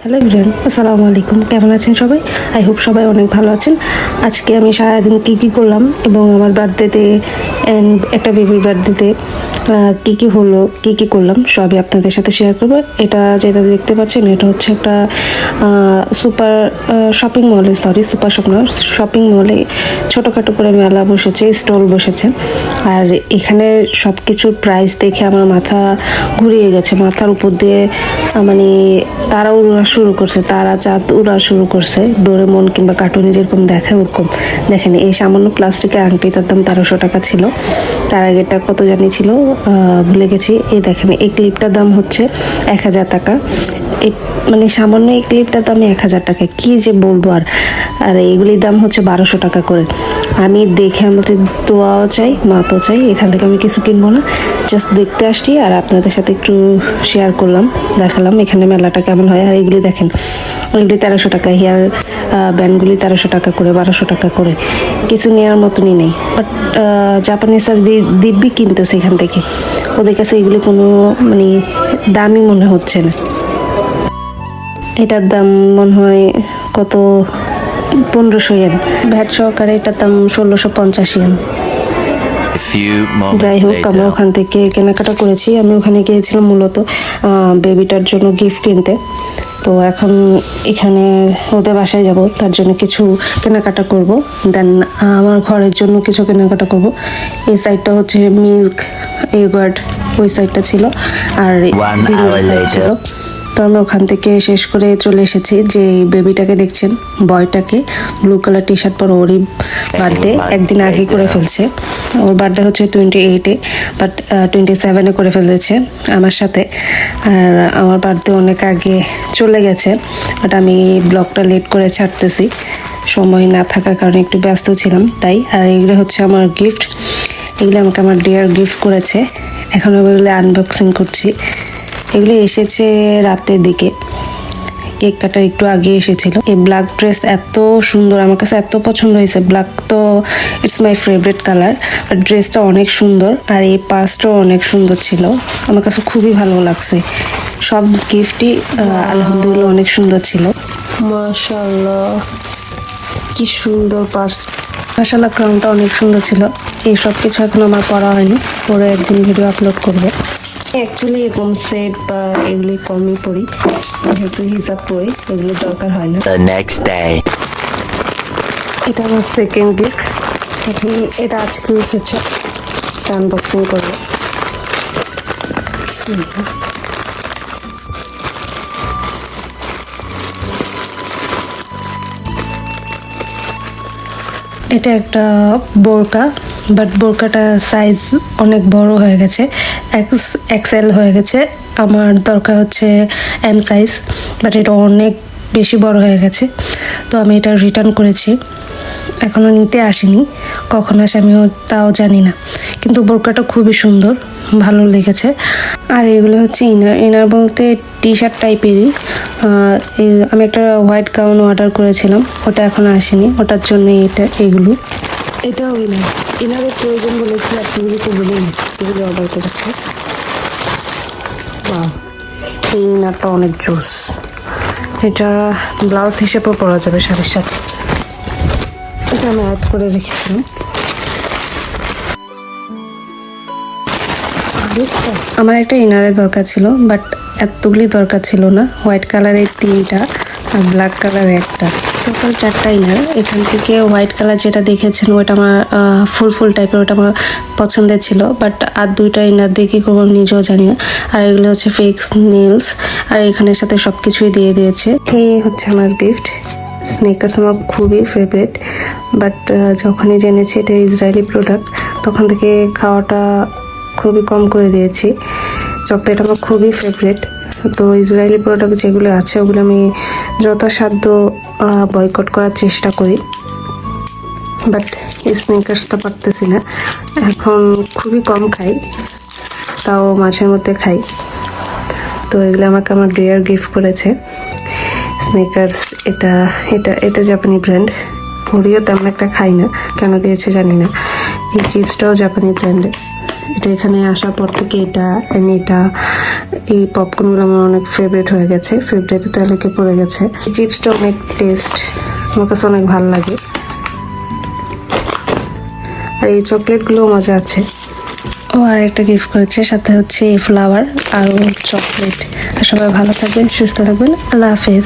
Hello everyone, আসসালামু আলাইকুম। কেমন আছেন সবাই? আই হোপ সবাই অনেক ভালো আছেন। আজকে আমি সারাদিন কী করলাম এবং আমার বার্থডেতে অ্যান্ড একটা বেবির বার্থডেতে কী করলাম সবই আপনাদের সাথে শেয়ার করবো। এটা যেটা দেখতে পাচ্ছেন এটা হচ্ছে একটা সুপার শপিং মলে ছোটোখাটো করে মেলা বসেছে, স্টল বসেছে। আর এখানে সব কিছুর প্রাইস দেখে আমার মাথা ঘুরিয়ে গেছে। মাথার উপর দিয়ে মানে তারা উড়া শুরু করছে, তারা চাঁদ উড়া শুরু করছে। ডোরেমন কিংবা কার্টুনে যেরকম দেখায় ওরকম। দেখেন এই সামান্য প্লাস্টিকের আংটিটার দাম 1300 টাকা ছিল। তার আগেটা কত জানি ছিল ভুলে গেছি। এই দেখেন এই ক্লিপটার দাম হচ্ছে 1000 টাকা। মানে সামান্য এই ক্লিপটার দাম 1000 টাকা, কি যে বলবো। আর এগুলির দাম হচ্ছে 1200 টাকা করে। আমি দেখে আমাদের দোয়াও চাই, মাপও চাই। এখান থেকে আমি কিছু কিনবো না, জাস্ট দেখতে আসছি আর আপনাদের সাথে একটু শেয়ার করলাম, দেখালাম এখানে মেলাটা কেমন হয়। আর এগুলি দেখেন, এগুলি 1300 টাকা। হেয়ার ব্যান্ডগুলি 1300 টাকা করে, 1200 টাকা করে। কিছু নেওয়ার মতনই নেই। বাট জাপানিজ আর দিব্যি কিনতেছে এখান থেকে। ওদের কাছে এগুলি কোনো মানে দামই মনে হচ্ছে না। এটার দাম মনে হয় কত 1500 ইয়েন, ভ্যাট সহকারে এটার দাম 1650 ইয়েন। যাই হোক, আমরা ওখান থেকে কেনাকাটা করেছি। আমি ওখানে গিয়েছিলাম মূলত বেবিটার জন্য গিফট কিনতে। তো এখন এখানে ওদের বাসায় যাব, তার জন্য কিছু কেনাকাটা করব। দেন আমার ঘরের জন্য কিছু কেনাকাটা করব। এই সাইডটা হচ্ছে মিল্ক, এগার্ড ওই সাইডটা ছিল, আর ছিল। তো আমি ওখান থেকে শেষ করে চলে এসেছি। যে বেবিটাকে দেখছেন, বয়টাকে ব্লু কালার টি শার্ট পরে, ওরই বার্থডে একদিন আগে করে ফেলছে। ওর বার্থডে হচ্ছে 28-এ, বাট 27-এ করে ফেলেছে আমার সাথে। আর আমার বার্থডে অনেক আগে চলে গেছে, বাট আমি ব্লগটা লেট করে ছাড়তেছি, সময় না থাকার কারণে একটু ব্যস্ত ছিলাম তাই। আর এগুলো হচ্ছে আমার গিফট, এগুলো আমাকে আমার ডিয়ার গিফট করেছে। এখন আমি এগুলো আনবক্সিং করছি। এগুলো এসেছে রাতের দিকে, কেক কাটার একটু আগে এসেছিল। এই ব্ল্যাক ড্রেস এত সুন্দর, আমার কাছে এত পছন্দ হয়েছে। ব্ল্যাক তো ইটস মাই ফেভারিট কালার। আর ড্রেসটা অনেক সুন্দর, আর এই পাসটাও অনেক সুন্দর ছিল, আমার কাছে খুবই ভালো লাগছে। সব গিফটই আলহামদুলিল্লাহ অনেক সুন্দর ছিল। মাশাআল্লাহ, কি সুন্দর পার্স। মাশাআল্লাহ, ক্রাউনটা অনেক সুন্দর ছিল। এই সব কিছু এখন আমার পরা হয়নি, পরে একদিন ভিডিও আপলোড করবো। অ্যাকচুয়ালি এরকম সেট বা এগুলি কমই পড়ি, যেহেতু হিজাব পড়ি, এগুলো দরকার হয় না। এটা আমার সেকেন্ড গিফট। এখন এটা আজকে এসেছে, আনবক্সিং করবো। এটা একটা বোরকা, বাট বোরকাটা সাইজ অনেক বড় হয়ে গেছে, এক্সএল হয়ে গেছে। আমার দরকার হচ্ছে এম সাইজ, বাট এটা অনেক বেশি বড় হয়ে গেছে। তো আমি এটা রিটার্ন করেছি, এখনও নিতে আসেনি। কখন আসে আমিও তাও জানি না, কিন্তু বোরকাটা খুবই সুন্দর, ভালো লেগেছে। আর এগুলো হচ্ছে ইনার বলতে টি শার্ট টাইপেরই। আমি একটা হোয়াইট গাউন অর্ডার করেছিলাম, ওটা এখন আসেনি, ওটার জন্য এগুলো। এটাও ইনারের প্রয়োজন বলেছি, আপনি তো বলেন এগুলো অর্ডার করেছে। এই ইনারটা অনেক জোস, এটা ব্লাউজ হিসেবেও পরা যাবে শাড়ির সাথে। এটা আমি অ্যাড করে রেখেছিলাম। আমার একটা ইনারের দরকার ছিল, বাট এতগুলি দরকার ছিল না। হোয়াইট কালারের 3টা আর ব্ল্যাক কালার একটা, টোটাল 4টা ইনার। এখান থেকে হোয়াইট কালার যেটা দেখেছেন ওটা আমার ফুল টাইপের, ওটা আমার পছন্দের ছিল। বাট আর 2টা ইনার দিয়ে কী করবো নিজেও জানি না। আর এগুলো হচ্ছে ফেক নেলস, আর এখানের সাথে সব কিছুই দিয়ে দিয়েছে। এই হচ্ছে আমার গিফট। স্নেকার্স আমার খুবই ফেভারিট, বাট যখনই জেনেছি এটা ইসরায়েলি প্রোডাক্ট, তখন থেকে খাওয়াটা খুবই কম করে দিয়েছি। চকলেট আমার খুবই ফেভারিট, তো ইসরায়েলি প্রোডাক্ট যেগুলো আছে ওগুলো আমি যথাসাধ্য বয়কট করার চেষ্টা করি। বাট স্নেকার্স তো পারতেছি না, এখন খুবই কম খাই, তাও মাঝে মধ্যে খাই। তো এগুলো আমাকে আমার ডিয়ার গিফট করেছে। স্নেকার্স এটা এটা এটা জাপানি ব্র্যান্ড। ওরিও তেমন একটা খাই না, কেন দিয়েছে জানি না। এই চিপসটাও জাপানি ব্র্যান্ডের। এটা এখানে আসার পর থেকে এটা এই পপকর্নগুলো আমার অনেক ফেভারিট হয়ে গেছে, ফেভারিটে তালিকায় পড়ে গেছে। চিপসটা অনেক টেস্ট, আমার কাছে অনেক ভালো লাগে। আর এই চকলেটগুলোও মজা আছে। ও আর একটা গিফট করেছে, সাথে হচ্ছে এই ফ্লাওয়ার আর চকলেট। আর সবাই ভালো থাকবেন, সুস্থ থাকবেন, আল্লাহ হাফেজ।